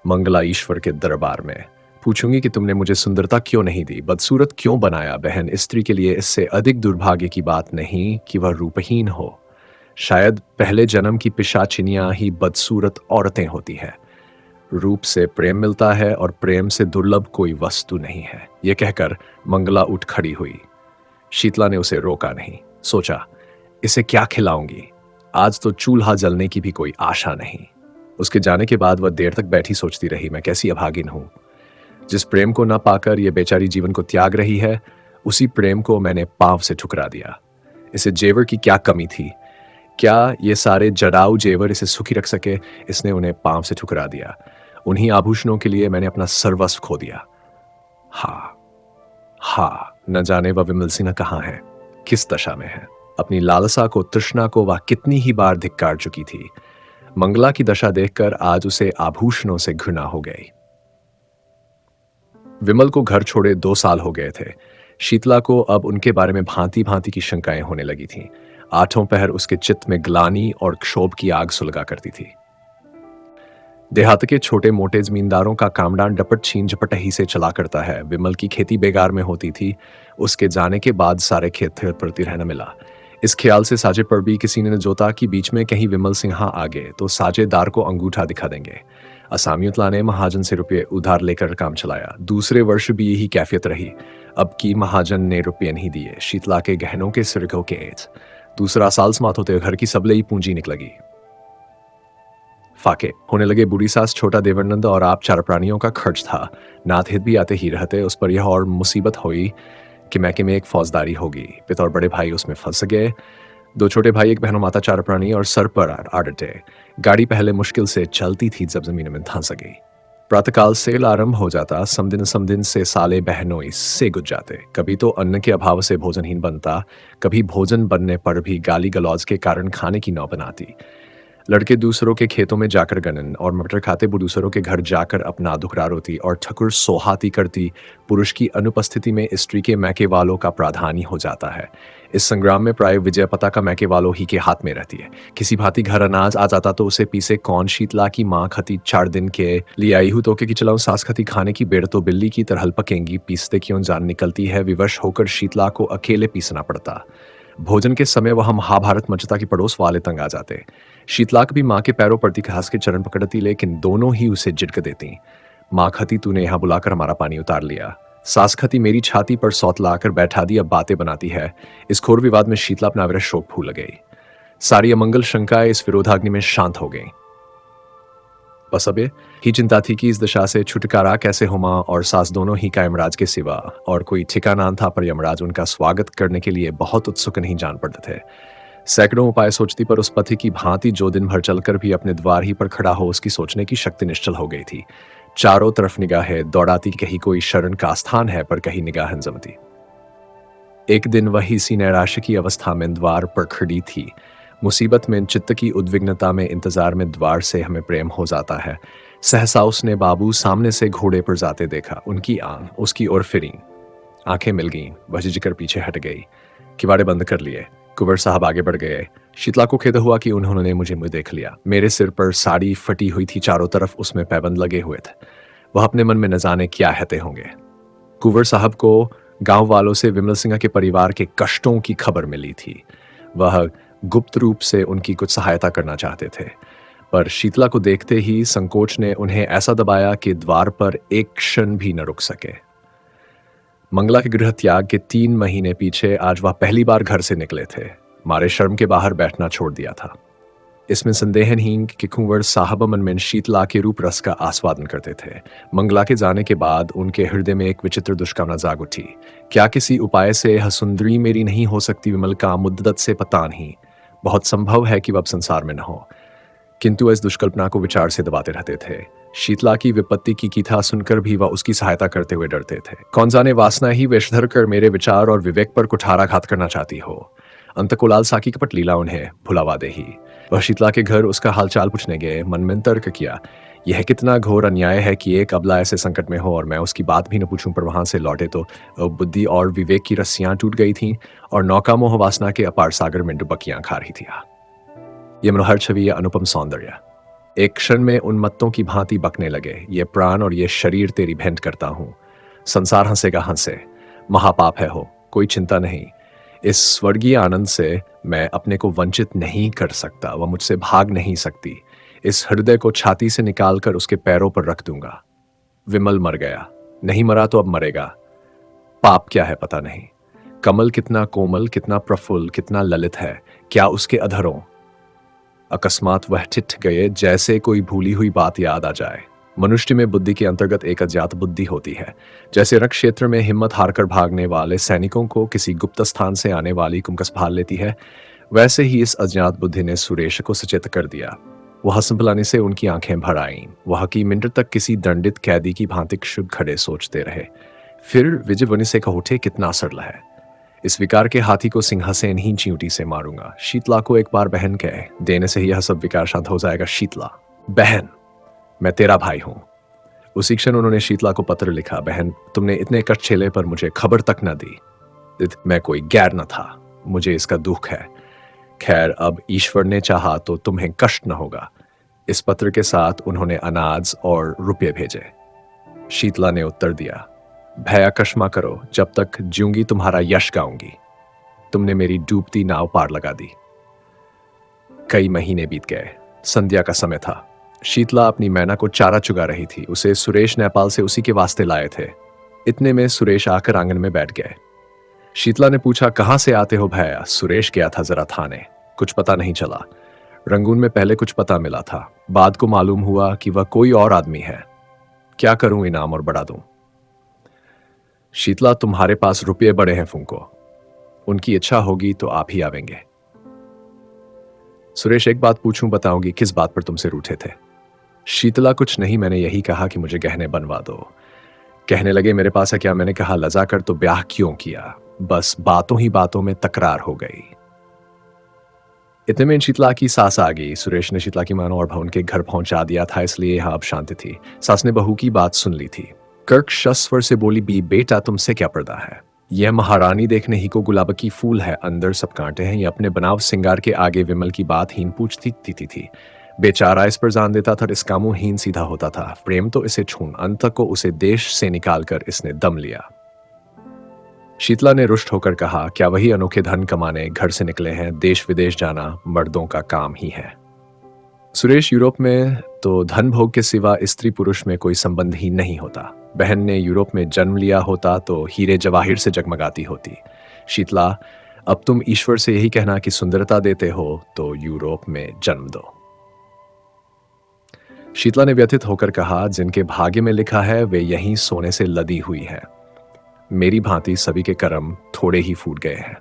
मंगला, ईश्वर के दरबार में पूछूंगी कि तुमने मुझे सुंदरता क्यों नहीं दी, बदसूरत क्यों बनाया। बहन, स्त्री के लिए इससे अधिक दुर्भाग्य की बात नहीं कि वह रूपहीन हो। शायद पहले जन्म की पिशाचिनियां ही बदसूरत औरतें होती हैं। रूप से प्रेम मिलता है और प्रेम से दुर्लभ कोई वस्तु नहीं है। यह कहकर मंगला उठ खड़ी हुई। शीतला ने उसे रोका नहीं। सोचा, इसे क्या खिलाऊंगी? आज तो चूल्हा जलने की भी कोई आशा नहीं। उसके जाने के बाद वह देर तक बैठी सोचती रही, मैं कैसी अभागिन हूं। जिस प्रेम को न पाकर यह बेचारी जीवन को त्याग रही है, उसी प्रेम को मैंने पांव से ठुकरा दिया। इसे जेवर की क्या कमी थी? क्या ये सारे जड़ाऊ जेवर इसे सुखी रख सके? इसने उन्हें पांव से ठुकरा दिया। उन्हीं आभूषणों के लिए मैंने अपना सर्वस्व खो दिया। हा, न जाने वह विमल सिन्हा कहां है, किस दशा में है। अपनी लालसा को, तृष्णा को वह कितनी ही बार धिक्कार चुकी थी। मंगला की दशा देखकर आज उसे आभूषणों से घृणा हो गई। विमल को घर छोड़े 2 साल हो गए थे। शीतला को अब उनके बारे में भांति भांति की शंकाएं होने लगी थीं। आठों पहर उसके चित्त में ग्लानि और क्षोभ की आग सुलगा करती थी। देहात के छोटे मोटे जमींदारों का कामडान डपट छीन झपट ही से चला करता है। विमल की खेती बेगार में होती थी। उसके जाने के बाद सारे खेत प्रति रहना मिला। इस ख्याल से साजे पर भी किसी ने जोता कि बीच में कहीं विमल सिन्हा आ गए तो साझेदार को अंगूठा दिखा देंगे। असामियतला ने महाजन से रुपये उधार लेकर काम चलाया। दूसरे वर्ष भी यही कैफियत रही। अब की महाजन ने रुपये नहीं दिए। शीतला के गहनों के सिरकों के एज दूसरा साल समाप्त होते घर की सबले पूंजी निकलगी। फाके होने लगे बूढ़ी सास, छोटा देवानंद और आप चार प्राणियों का खर्च था। नाथ हित भी आते ही रहते। उस पर यह और मुसीबत हुई कि मैके में एक फौजदारी होगी। पिता और बड़े भाई उसमें फंस गए। दो छोटे भाई, एक बहन और माता, चार प्राणी और सर पर आड़टे। गाड़ी पहले मुश्किल से चलती थी, जब जमीन में धंस गई। प्रातःकाल सेल आरंभ हो जाता। समदिन से साले बहनों इससे गुज जाते। कभी तो अन्न के अभाव से भोजनहीन बनता, कभी भोजन बनने पर भी गाली गलौज के कारण खाने की नौबत आती। लड़के दूसरों के खेतों में जाकर गनन और मटर खाते, वो दूसरों के घर जाकर अपना दुखड़ा रोती और ठकुर सोहाती करती। पुरुष की अनुपस्थिति में स्त्री के मैके वालों का प्राधान्य हो जाता है। इस संग्राम में प्राय विजय पताका मैके वालों ही के हाथ में रहती है। किसी भांति घर अनाज आ जाता तो उसे पीसे कौन। शीतला की माँ खती 4 दिन के लिए आई हूँ तो कि चलाऊं सास खती खाने की बेड़ तो बिल्ली की तरह पकेंगी। पीसते क्यों जान निकलती है। विवश होकर शीतला को अकेले पीसना पड़ता। भोजन के समय वह महाभारत मचता की पड़ोस वाले तंग आ जाते। शीतलाक भी माँ के पैरों पड़ती, घास के चरण पकड़ती, लेकिन दोनों ही उसे झिड़क देती। माँ खती, तूने यहाँ बुलाकर हमारा पानी उतार लिया। सास खती, मेरी छाती पर सौत लाकर बैठा दी, अब बातें बनाती है। इस घोर विवाद में शीतला अपना अविरत शोक भूल गई। सारी अमंगल शंकाएं इस विरोधाग्नि में शांत हो गईं। बस अब ही चिंता थी कि इस दशा से छुटकारा कैसे हो। माँ और सास दोनों ही का यमराज के सिवा और कोई ठिकाना था, पर यमराज उनका स्वागत करने के लिए बहुत उत्सुक नहीं जान पड़ते थे। सैकड़ों उपाय सोचती, पर उस पति की भांति जो दिन भर चलकर भी अपने द्वार ही पर खड़ा हो, उसकी सोचने की शक्ति निश्चल हो गई थी। चारों तरफ निगाहें दौड़ाती, कहीं कोई शरण का स्थान है, पर कहीं निगाहें जमती। एक दिन वही इसी नैराश्य की अवस्था में द्वार पर खड़ी थी। मुसीबत में, चित्त की उद्विग्नता में, इंतजार में द्वार से हमें प्रेम हो जाता है। सहसा उसने बाबू सामने से घोड़े पर जाते देखा। उनकी आंख उसकी ओर फिरी, आंखें मिल गईं। वह झिझकर पीछे हट गई, किवाड़े बंद कर लिए। कुंवर साहब आगे बढ़ गए। शीतला को खेद हुआ कि उन्होंने मुझे देख लिया। मेरे सिर पर साड़ी फटी हुई थी, चारों तरफ उसमें पैबंद लगे हुए थे। वह अपने मन में न जाने क्या कहते होंगे। कुंवर साहब को गांव वालों से विमल सिंह के परिवार के कष्टों की खबर मिली थी। वह गुप्त रूप से उनकी कुछ सहायता करना चाहते थे, पर शीतला को देखते ही संकोच ने उन्हें ऐसा दबाया कि द्वार पर एक क्षण भी न रुक सके। मंगला के गृह त्याग के 3 महीने पीछे आज वह पहली बार घर से निकले थे। मारे शर्म के बाहर बैठना छोड़ दिया था। इसमें संदेह नहीं कि कुंवर साहब मन में शीतला के रूप रस का आस्वादन करते थे। मंगला के जाने के बाद उनके हृदय में एक विचित्र दुष्कामना जाग उठी। क्या किसी उपाय से यह सुंदरी मेरी नहीं हो सकती विमल का? मुद्दत से पता नहीं, बहुत संभव है कि वह अब संसार में न हो, किंतु इस दुष्कल्पना को विचार से दबाते रहते थे। शीतला की विपत्ति की था सुनकर भी वह उसकी सहायता करते हुए डरते थे। कौन जाने वासना ही वेशधर कर मेरे विचार और विवेक पर कुठाराघात करना चाहती हो। अंतकुलाल साकी कपट लीला उन्हें भुलावा दे ही। वह शीतला के घर उसका हालचाल पूछने गए। मन में तर्क किया, यह कितना घोर अन्याय है कि एक अबला ऐसे संकट में हो और मैं उसकी बात भी न पूछूं। पर वहां से लौटे तो बुद्धि और विवेक की रस्सियां टूट गई थीं और नौका मोह वासना के अपार सागर में डुबकियां खा रही थी। ये मनोहर छवि, यह अनुपम सौंदर्य एक क्षण में उन्मत्तों की भांति बकने लगे। ये प्राण और ये शरीर तेरी भेंट करता हूं। संसार हंसेगा हंसे, महापाप है हो, कोई चिंता नहीं। इस स्वर्गीय आनंद से मैं अपने को वंचित नहीं कर सकता। वह मुझसे भाग नहीं सकती। इस हृदय को छाती से निकालकर उसके पैरों पर रख दूंगा। विमल मर गया, नहीं मरा तो अब मरेगा। पाप क्या है पता नहीं। कमल कितना कोमल, कितना प्रफुल्ल, कितना ललित है, क्या उसके अधरों। अकस्मात वह ठिठ गए, जैसे कोई भूली हुई बात याद आ जाए। मनुष्य में बुद्धि के अंतर्गत एक अज्ञात बुद्धि होती है। जैसे रण क्षेत्र में हिम्मत हारकर भागने वाले सैनिकों को किसी गुप्त स्थान से आने वाली कुमकस भाल लेती है, वैसे ही इस अज्ञात बुद्धि ने सुरेश को सचेत कर दिया। वह हंसपलाने से उनकी आंखें भर आईं। वह की मिनट तक किसी दंडित कैदी की भांति क्षुब्ध खड़े सोचते रहे। फिर विजयवनी से कह उठे, कितना सरल है। इस विकार के हाथी को सिंहासन ही चींटी से मारूंगा। शीतला को एक बार बहन कह देने से ही यह सब विकार शांत हो जाएगा। शीतला, बहन, मैं तेरा भाई हूं। उसी क्षण उन्होंने शीतला को पत्र लिखा, बहन, तुमने इतने कष्ट झेले पर मुझे खबर तक न दी। मैं कोई गैर न था, मुझे इसका दुख है। खैर, अब ईश्वर ने चाहा तो तुम्हें कष्ट न होगा। इस पत्र के साथ उन्होंने अनाज और रुपये भेजे। शीतला ने उत्तर दिया, भया कश्मा करो, जब तक जीऊंगी तुम्हारा यश गाऊंगी। तुमने मेरी डूबती नाव पार लगा दी। कई महीने बीत गए। संध्या का समय था। शीतला अपनी मैना को चारा चुगा रही थी। उसे सुरेश नेपाल से उसी के वास्ते लाए थे। इतने में सुरेश आकर आंगन में बैठ गए। शीतला ने पूछा, कहाँ से आते हो भैया? सुरेश गया था जरा थाने, कुछ पता नहीं चला। रंगून में पहले कुछ पता मिला था, बाद को मालूम हुआ कि वह कोई और आदमी है। क्या करूं, इनाम और बढ़ा दूं? शीतला, तुम्हारे पास रुपये बड़े हैं फूंको, उनकी इच्छा होगी तो आप ही आवेंगे। सुरेश, एक बात पूछूं, बताओगी किस बात पर तुमसे रूठे थे? शीतला, कुछ नहीं, मैंने यही कहा कि मुझे गहने बनवा दो। कहने लगे मेरे पास है क्या? मैंने कहा लजा कर तो ब्याह क्यों किया? बस बातों ही बातों में तकरार हो गई। इतने में शीतला की सास आ गई। सुरेश ने शीतला की मानो और भवन के घर पहुंचा दिया था, इसलिए यहां अब शांति थी। सास ने बहू की बात सुन ली थी। कर्क स्वर से बोली, बी बेटा तुमसे क्या पर्दा है? यह महारानी देखने ही को गुलाब की फूल है, अंदर सब कांटे हैं। ये अपने बनाव सिंगार के आगे विमल की बात हीन पूछती थी। बेचारा इस पर जान देता था, इसका मुंह हीन सीधा होता था। प्रेम तो इसे छून, अंत को उसे देश से निकालकर इसने दम लिया। शीतला ने रुष्ट होकर कहा, क्या वही अनोखे धन कमाने घर से निकले हैं? देश विदेश जाना मर्दों का काम ही है। सुरेश, यूरोप में तो धन भोग के सिवा स्त्री पुरुष में कोई संबंध ही नहीं होता। बहन ने यूरोप में जन्म लिया होता तो हीरे जवाहिर से जगमगाती होती। शीतला, अब तुम ईश्वर से यही कहना कि सुंदरता देते हो तो यूरोप में जन्म दो। शीतला ने व्यथित होकर कहा, जिनके भाग्य में लिखा है वे यहीं सोने से लदी हुई है। मेरी भांति सभी के कर्म थोड़े ही फूट गए हैं।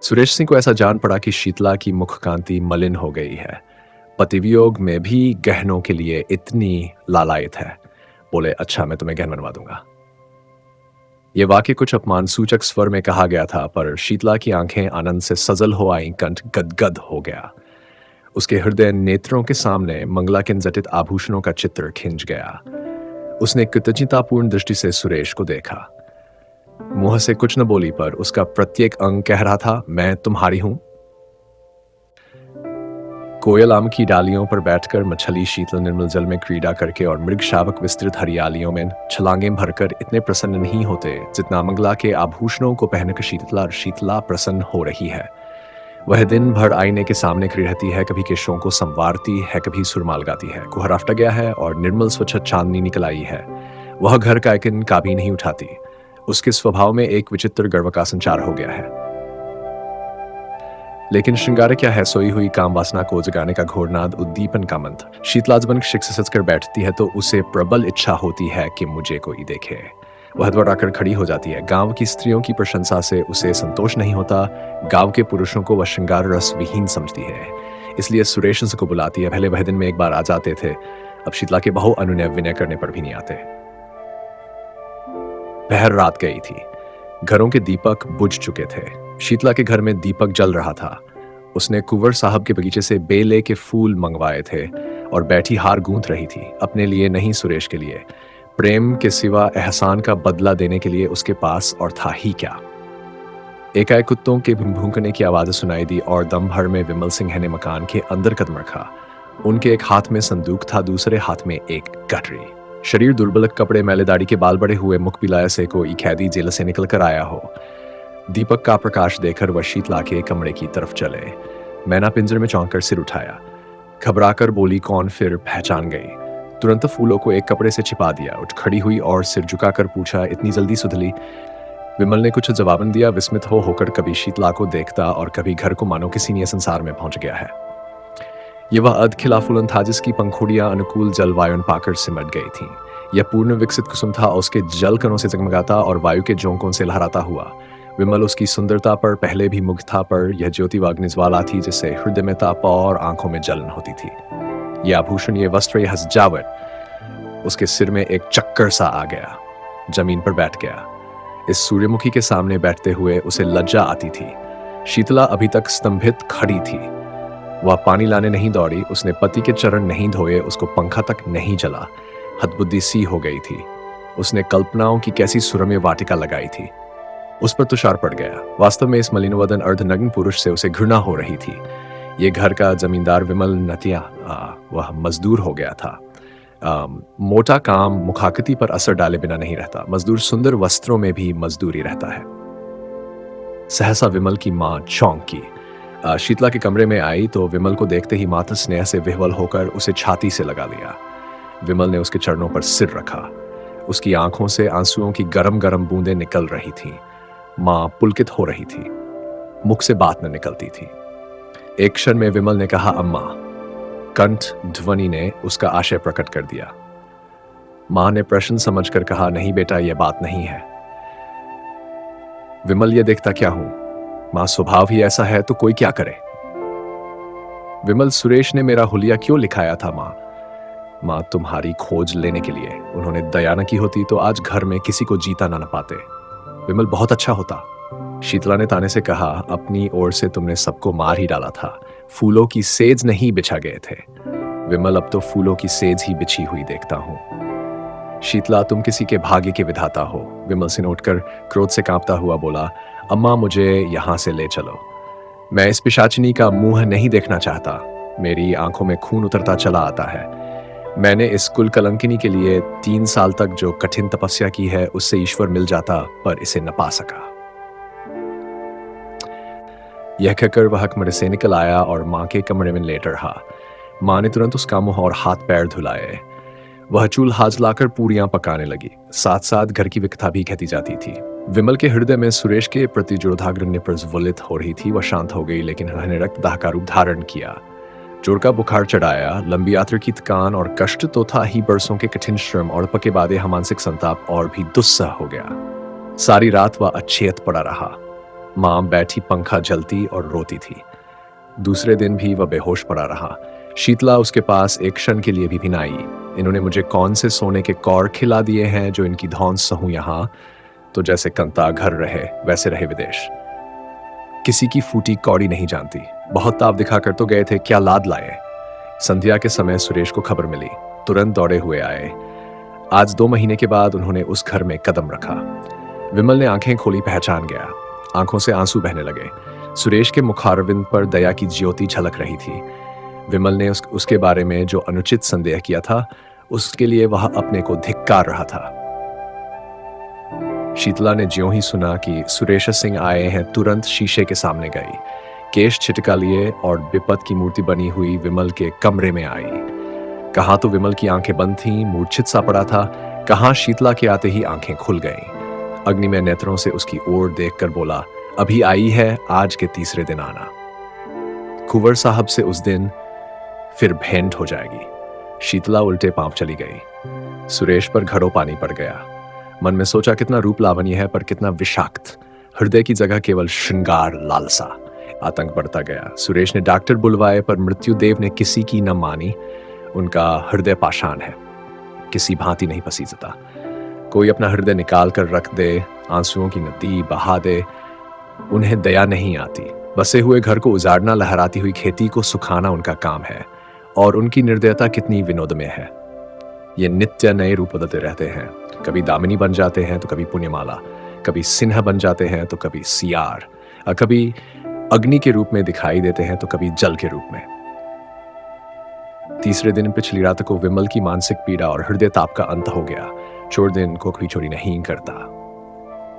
सुरेश सिंह को ऐसा जान पड़ा कि शीतला की मुख कांति मलिन हो गई है। पतिवियोग में भी गहनों के लिए इतनी लालायत है। बोले, अच्छा मैं तुम्हें गहन बनवा दूंगा। यह वाक्य कुछ अपमान सूचक स्वर में कहा गया था, पर शीतला की आंखें आनंद से सजल हो आई, कंठ गदगद हो गया। उसके हृदय नेत्रों के सामने मंगलाकिन जटित आभूषणों का चित्र खिंच गया। उसने कृतज्ञतापूर्ण दृष्टि से सुरेश को देखा। मुंह से कुछ न बोली, पर उसका प्रत्येक अंग कह रहा था, मैं तुम्हारी हूं। कोयल आम की डालियों पर बैठकर, मछली शीतल निर्मल जल में क्रीड़ा करके और मृग शावक विस्तृत हरियालियों में छलांगें भरकर इतने प्रसन्न नहीं होते जितना मंगला के आभूषणों को पहनकर शीतला प्रसन्न हो रही है। वह दिन भर आईने के सामने खड़ी रहती है, कभी केशों को संवारती है, कभी सुरमाल गाती है। कुहर आफ्टा गया है और निर्मल स्वच्छ चांदनी निकल आई है। वह घर का एक का भी नहीं उठाती। उसके स्वभाव में एक विचित्र गर्व का संचार हो गया है। लेकिन श्रृंगार क्या है? सोई हुई काम वासना को जगाने का घोरनाद, उद्दीपन का मंत्र। शीतलाजबन शिक्ष सच कर बैठती है तो उसे प्रबल इच्छा होती है कि मुझे कोई देखे। वह द्वार आकर खड़ी हो जाती है। गांव की स्त्रियों की प्रशंसा से उसे संतोष नहीं होता। गांव के पुरुषों को वह श्रृंगार रस विहीन समझती है, इसलिए सुरेश को बुलाती है। पहले वह दिन में एक बार आ जाते थे, अब शीतला के बहु अनुनय विनय करने पर भी नहीं आते। पहर रात गई थी, घरों के दीपक बुझ चुके थे। शीतला के घर में दीपक जल रहा था। उसने कुंवर साहब के बगीचे से बेले के फूल मंगवाए थे और बैठी हार गूंथ रही थी, अपने लिए नहीं, सुरेश के लिए। प्रेम के सिवा एहसान का बदला देने के लिए उसके पास और था ही क्या। एकाएक कुत्तों के भूंकने की आवाज सुनाई दी और दम भर में विमल सिंह ने मकान के अंदर कदम रखा। उनके एक हाथ में संदूक था, दूसरे हाथ में एक गठरी। शरीर दुर्बल, कपड़े मैले, दाढ़ी के बाल बड़े हुए, मुख पिलाए से कोई कैदी जेल से निकल कर आया हो। दीपक का प्रकाश देकर वह शीतला के कमरे की तरफ चले। मैना पिंजर में चौंक कर सिर उठाया, घबराकर बोली, कौन? फिर पहचान गई। तुरंत फूलों को एक कपड़े से छिपा दिया, उठ खड़ी हुई और सिर झुकाकर पूछा, इतनी जल्दी सुधली? विमल ने कुछ जवाबन दिया, विस्मित होकर कभी शीतला को देखता और कभी घर को मानो किसी नए संसार में पहुंच गया है। यह वह अधखिला फूलन था जिसकी पंखुड़ियां अनुकूल जलवायु पाकर सिमट गई थीं। यह पूर्ण विकसित कुसुम था, उसके जल कणों से जगमगाता और वायु के झोंकों से लहराता हुआ। विमल उसकी सुंदरता पर पहले भी मुग्ध था, पर यह ज्योति व अग्निज्वाला थी जिससे हृदय में ताप और आंखों में जलन होती थी। यह आभूषण, ये वस्त्र, यह सजावट, उसके सिर में एक चक्कर सा आ गया। जमीन पर बैठ गया। इस सूर्यमुखी के सामने बैठते हुए उसे लज्जा आती थी। शीतला अभी तक स्तंभित खड़ी थी। वह पानी लाने नहीं दौड़ी, उसने पति के चरण नहीं धोए, उसको पंखा तक नहीं जला। हतबुद्धि सी हो गई थी। उसने कल्पनाओं की कैसी सुरम्य वाटिका लगाई थी। उस पर तुषार पड़ गया। वास्तव में इस मलिनवदन अर्धनग्न पुरुष से उसे घृणा हो रही थी। ये घर का जमींदार विमल नतिया, वह मजदूर हो गया था। मोटा काम मुखाकृति पर असर डाले बिना नहीं रहता। मजदूर सुंदर वस्त्रों में भी मजदूरी रहता है। सहसा विमल की मां चौंकी। शीतला के कमरे में आई तो विमल को देखते ही माता स्नेह से विह्वल होकर उसे छाती से लगा लिया। विमल ने उसके चरणों पर सिर रखा। उसकी आंखों से आंसुओं की गरम गरम बूंदें निकल रही थीं। मां पुलकित हो रही थी, मुख से बात न निकलती थी। एक क्षण में विमल ने कहा, अम्मा। कंठ ध्वनि ने उसका आशय प्रकट कर दिया। मां ने प्रश्न समझकर कहा, नहीं बेटा, यह बात नहीं है। विमल, यह देखता क्या हूं? मां, स्वभाव ही ऐसा है तो कोई क्या करे। विमल, सुरेश ने मेरा हुलिया क्यों लिखाया था मां, तुम्हारी खोज लेने के लिए। उन्होंने दया न की होती तो आज घर में किसी को जीता ना पाते। विमल, बहुत अच्छा होता। शीतला ने ताने से कहा, अपनी ओर से तुमने सबको मार ही डाला था, फूलों की सेज नहीं बिछा गए थे। विमल, अब तो फूलों की सेज ही बिछी हुई देखता हूं। शीतला, तुम किसी के भाग्य के विधाता हो। विमल सिंह उठकर क्रोध से कांपता हुआ बोला, अम्मा, मुझे यहां से ले चलो। मैं इस पिशाचिनी का मुंह नहीं देखना चाहता। मेरी आंखों में खून उतरता चला आता है। मैंने इस कुल कलंकिनी के लिए 3 साल तक जो कठिन तपस्या की है, उससे ईश्वर मिल जाता, पर इसे न पा सका। यह कहकर वह कमरे से निकल आया और मां के कमरे में लेट रहा। मां ने तुरंत उसका मुंह और हाथ पैर धुलाए। वह चूल्हा जलाकर पूरियां पकाने लगी। साथ साथ घर की विकथा भी कहती जाती थी। विमल के हृदय में सुरेश के प्रति जो उदाग्रण्य प्रज्वलित हो रही थी, वह शांत हो गई, लेकिन उन्होंने रक्तदाह का रूप धारण किया। जोर का बुखार चढ़ाया। लंबी यात्रा की थकान और कष्ट तो था ही, बरसों के कठिन श्रम और पके बादे मानसिक संताप और भी दुस्सह हो गया। सारी रात वह अचेत पड़ा रहा। मां बैठी पंखा जलती और रोती थी। दूसरे दिन भी वह बेहोश पड़ा रहा। शीतला उसके पास एक क्षण के लिए भी न आई। इन्होंने मुझे कौन से सोने के कौर खिला दिए हैं जो इनकी धौन सहूं। यहां तो जैसे कंता घर रहे वैसे रहे विदेश। किसी की फूटी कौड़ी नहीं जानती। बहुत ताव दिखाकर तो गए थे, क्या लाद लाए। संध्या के समय सुरेश को खबर मिली, तुरंत दौड़े हुए आए। आज 2 महीने के बाद उन्होंने उस घर में कदम रखा। विमल ने आंखें खोली, पहचान गया। आंखों से आंसू बहने लगे। सुरेश के मुखारविंद पर दया की ज्योति झलक रही थी। विमल ने उसके बारे में जो अनुचित संदेह किया था, उसके लिए वह अपने को धिक्कार रहा था। शीतला ने ज्यों ही सुना कि सुरेश सिंह आए हैं, तुरंत शीशे के सामने गई। केश छिटका लिए और विपत की मूर्ति बनी हुई विमल के कमरे में आई। कहां तो विमल की आंखें बंद थीं, मूर्छित सा पड़ा था, कहां शीतला के आते ही आंखें खुल गईं। अग्निमय नेत्रों से उसकी ओर देखकर बोला, अभी आई है, आज के तीसरे दिन आना। कुंवर साहब से उस दिन फिर भेंट हो जाएगी। शीतला उल्टे पांव चली गई। सुरेश पर घड़ों पानी पड़ गया। मन में सोचा, कितना रूप लावण्य है, पर कितना विषाक्त। हृदय की जगह केवल श्रृंगार लालसा। आतंक बढ़ता गया। सुरेश ने डॉक्टर बुलवाए, पर मृत्युदेव ने किसी की न मानी। उनका हृदय पाषाण है, किसी भांति नहीं पसीजता। कोई अपना हृदय निकाल कर रख दे, आंसुओं की नदी बहा दे, उन्हें दया नहीं आती। बसे हुए घर को उजाड़ना, लहराती हुई खेती को सुखाना उनका काम है। और उनकी निर्दयता कितनी विनोदमय है। ये नित्य नए रूप बदलते रहते हैं। कभी दामिनी बन जाते हैं तो कभी पुण्यमाला, कभी सिंह बन जाते हैं तो कभी सियार, और कभी अग्नि के रूप में दिखाई देते हैं तो कभी जल के रूप में। तीसरे दिन पिछली रात को विमल की मानसिक पीड़ा और हृदय ताप का अंत हो गया। चोर दिन को कोई चोरी नहीं करता।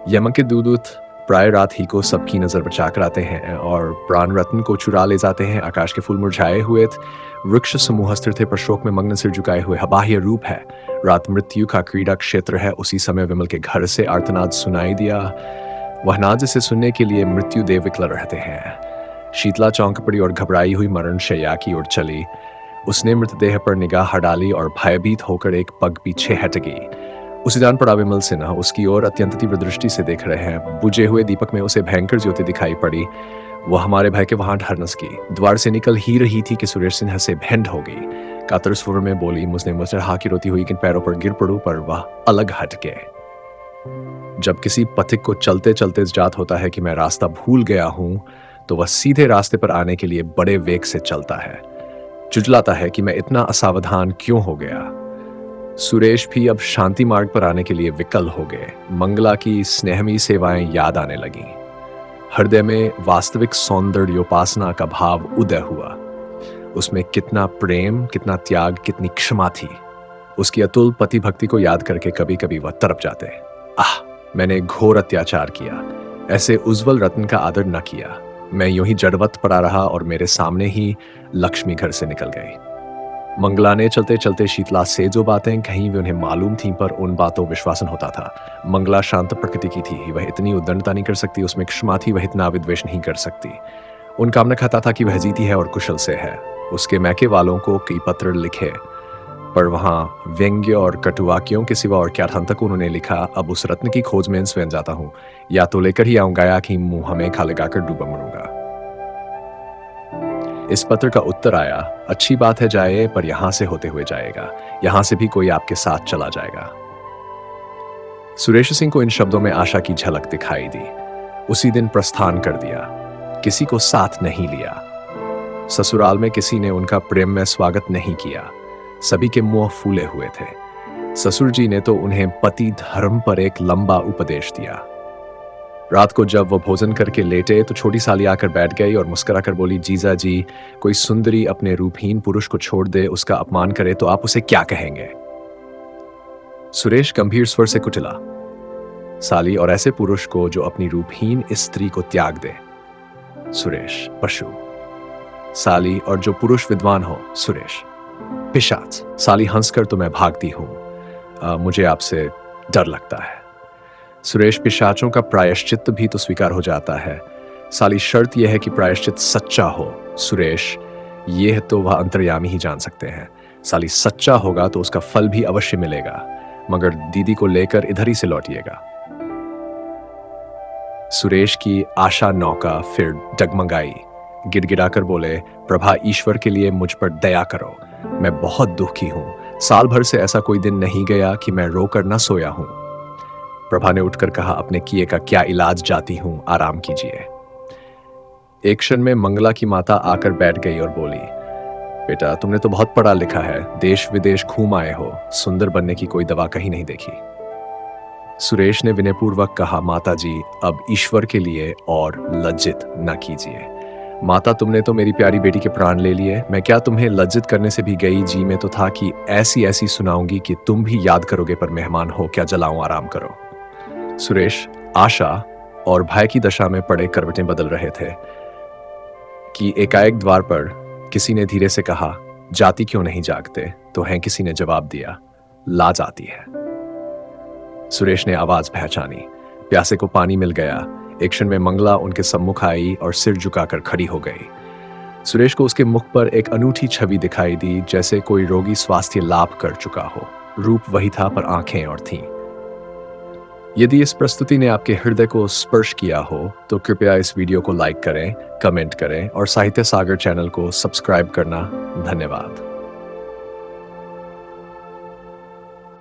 यमन के दूत प्राय रात ही को सबकी नजर बचाकर आते हैं और प्राण रत्न को चुरा ले जाते हैं। आकाश के फूल मुरझाए हुए, वृक्ष समूह स्थिर थे, पर शोक में मग्न सिर झुकाए हुए। बाह्य रूप है, रात मृत्यु का क्रीड़ा क्षेत्र है। उसी समय विमल के घर से आर्तनाद सुनाई दिया। वह नाद से सुनने के लिए मृत्यु देव विकल रहते हैं। शीतला चौंक पड़ी और घबराई हुई मरण शैया की ओर चली। उसने मृतदेह पर निगाह डाली और भयभीत होकर एक पग पीछे हट गई। उसे जान पड़ा विमल सिन्हा उसकी ओर अत्यंत तीव्र दृष्टि से देख रहे हैं। बुझे हुए दीपक में उसे भयंकर ज्योति दिखाई पड़ी। वह हमारे भय के वहां ढरनस की। द्वार से निकल ही रही थी कि सुरेश सिन्हा से भेंट हो गई। कातर स्वर में बोली, मुझने मुझे की रोती हुई कि पैरों पर गिर पड़ू, पर वह अलग हट गए। जब किसी पथिक को चलते चलते जात होता है कि मैं रास्ता भूल गया हूं, तो वह सीधे रास्ते पर आने के लिए बड़े वेग से चलता है। चुचलाता है कि मैं इतना असावधान क्यों हो गया। सुरेश भी अब शांति मार्ग पर आने के लिए विकल हो गए। मंगला की स्नेहमी सेवाएं याद आने लगीं। हृदय में वास्तविक सौंदर्योपासना का भाव उदय हुआ। उसमें कितना प्रेम, कितना त्याग, कितनी क्षमा थी। उसकी अतुल पति भक्ति को याद करके कभी कभी वह तड़प जाते। आह, मैंने घोर अत्याचार किया, ऐसे उज्जवल रत्न का आदर न किया। मैं यूं ही जड़वत पड़ा रहा और मेरे सामने ही लक्ष्मी घर से निकल गई। मंगला ने चलते चलते शीतला से जो बातें कहीं वे उन्हें मालूम थीं पर उन बातों विश्वासन होता था। मंगला शांत प्रकृति की थी, वह इतनी उद्दंडता नहीं कर सकती, उसमें क्षमा थी, वह इतना विद्वेष नहीं कर सकती। उन कामना खाता था कि वह जीती है और कुशल से है। उसके मैके वालों को कई पत्र लिखे पर वहां व्यंग्य और कटुवाक्यों के सिवा और क्या था तक उन्होंने लिखा, अब उस रत्न की खोज में स्वयं जाता हूं, या तो लेकर ही आऊंगा या कि मुंह हमें खा लगाकर डूबा मरूंगा। इस पत्र का उत्तर आया, अच्छी बात है जाए, पर यहां से होते हुए जाएगा, यहां से भी कोई आपके साथ चला जाएगा। सुरेश सिंह को इन शब्दों में आशा की झलक दिखाई दी। उसी दिन प्रस्थान कर दिया, किसी को साथ नहीं लिया। ससुराल में किसी ने उनका प्रेम में स्वागत नहीं किया, सभी के मुंह फूले हुए थे। ससुर जी ने तो उन्हें पति धर्म पर एक लंबा उपदेश दिया। रात को जब वो भोजन करके लेटे तो छोटी साली आकर बैठ गई और मुस्कुरा कर बोली, जीजा जी, कोई सुंदरी अपने रूपहीन पुरुष को छोड़ दे, उसका अपमान करे तो आप उसे क्या कहेंगे? सुरेश गंभीर स्वर से कुटिला, साली, और ऐसे पुरुष को जो अपनी रूपहीन स्त्री को त्याग दे। सुरेश, पशु। साली, और जो पुरुष विद्वान हो। सुरेश, पिशाच। साली, हंसकर तो मैं भागती हूं, मुझे आपसे डर लगता है। सुरेश, पिशाचों का प्रायश्चित भी तो स्वीकार हो जाता है। साली, शर्त यह है कि प्रायश्चित सच्चा हो। सुरेश, यह तो वह अंतर्यामी ही जान सकते हैं। साली, सच्चा होगा तो उसका फल भी अवश्य मिलेगा, मगर दीदी को लेकर इधर ही से लौटिएगा। सुरेश की आशा नौका फिर डगमगाई। गिड़गिड़ाकर बोले, प्रभा, ईश्वर के लिए मुझ पर दया करो, मैं बहुत दुखी हूं। साल भर से ऐसा कोई दिन नहीं गया कि मैं रोकर न सोया हूं। प्रभा ने उठकर कहा, अपने किए का क्या इलाज, जाती हूं, आराम कीजिए। एक क्षण में मंगला की माता आकर बैठ गई और बोली, बेटा, तुमने तो बहुत पढ़ा लिखा है, देश विदेश घूम आए हो, सुंदर बनने की कोई दवा कहीं नहीं देखी। सुरेश ने विनयपूर्वक कहा, माता जी, अब ईश्वर के लिए और लज्जित न कीजिए। माता, तुमने तो मेरी प्यारी बेटी के प्राण ले लिए, मैं क्या तुम्हें लज्जित करने से भी गई जी में तो था कि ऐसी ऐसी सुनाऊंगी कि तुम भी याद करोगे, पर मेहमान हो, क्या जलाऊं, आराम करो। सुरेश आशा और भय की दशा में पड़े करवटें बदल रहे थे कि एकाएक द्वार पर किसी ने धीरे से कहा, जाति क्यों नहीं जागते? तो हैं किसी ने जवाब दिया, लाज आती है। सुरेश ने आवाज पहचानी, प्यासे को पानी मिल गया। एक क्षण में मंगला उनके सम्मुख आई और सिर झुकाकर खड़ी हो गई। सुरेश को उसके मुख पर एक अनूठी छवि दिखाई दी, जैसे कोई रोगी स्वास्थ्य लाभ कर चुका हो। रूप वही था पर आंखें और थीं। यदि इस प्रस्तुति ने आपके हृदय को स्पर्श किया हो तो कृपया इस वीडियो को लाइक करें, कमेंट करें और साहित्य सागर चैनल को सब्सक्राइब करना। धन्यवाद।